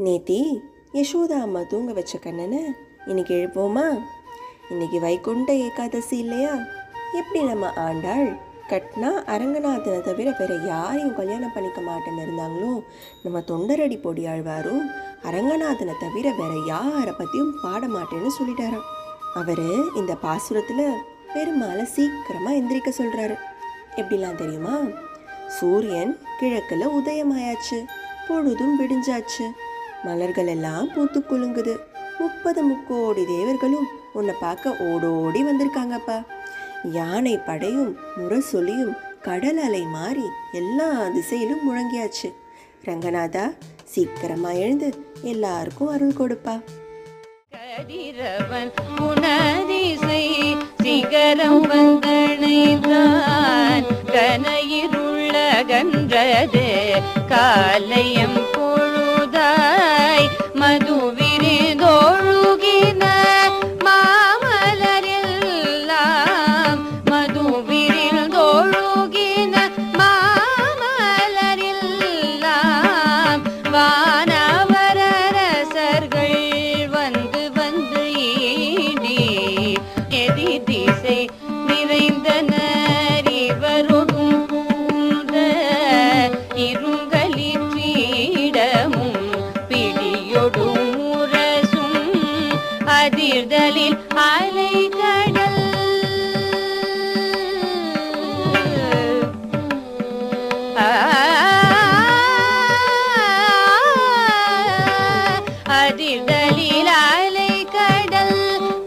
நேத்தி யசோதா அம்மா தூங்க வச்ச கண்ணனை இன்னைக்கு எழுப்போமா? இன்னைக்கு வைகுண்ட ஏகாதசி இல்லையா? எப்படி நம்ம ஆண்டாள் கட்னா அரங்கநாதனை தவிர வேற யாரையும் கல்யாணம் பண்ணிக்க மாட்டேன்னு இருந்தாங்களோ, நம்ம தொண்டரடி பொடி ஆழ்வாரும் அரங்கநாதனை தவிர வேற யாரை பற்றியும் பாட மாட்டேன்னு சொல்லிட்டாராம். அவர் இந்த பாசுரத்தில் பெருமாளை சீக்கிரமாக எந்திரிக்க சொல்கிறாரு. எப்படிலாம் தெரியுமா? சூரியன் கிழக்கில் உதயமாயாச்சு, பொழுதும் விடிஞ்சாச்சு, மலர்கள் எல்லாம் பூத்து குலுங்குது, 30 முக்கோடி தேவர்களும் உன்னை பார்க்க ஓடோடி வந்திருக்காங்கப்பா. யானை படையும் முரசொலியும் கடல் அலை மாறி எல்லா திசையிலும் முழங்கியாச்சு. ரங்கநாதா, சீக்கிரமா எழுந்து எல்லாருக்கும் அருள் கொடுப்பா. கதிரவன் புனதிசை சிகரம் வந்தணைதான், கனையிருள்ள கன்றது காலையம் பொழுதாய், மதுவிரிதொழுகின மாமலரெல்லாம், மதுவிரிதொழுகின மாமலரெல்லாம், வானவரரசர்கள் வந்து வந்து ஈடி எதிர் திசை நிறைந்தனர், இவரோடும் பூந்த இருங்கலிற்றிடமும் பிடியொடும் முரசும் அதிர்தலில் அலை கடல், அதிர்தலில் அலை கடல்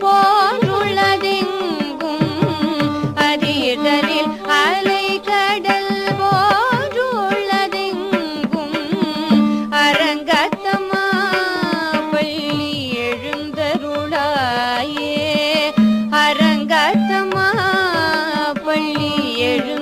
போன்றுள்ளதெங்கும், அதிர்தலில் அலை கடல் போன்றுள்ளதெங்கும், அரங்கத்தம்மா பள்ளி எழுந்தருளாயே, அரங்கத்தம்மா பள்ளி எழுந்த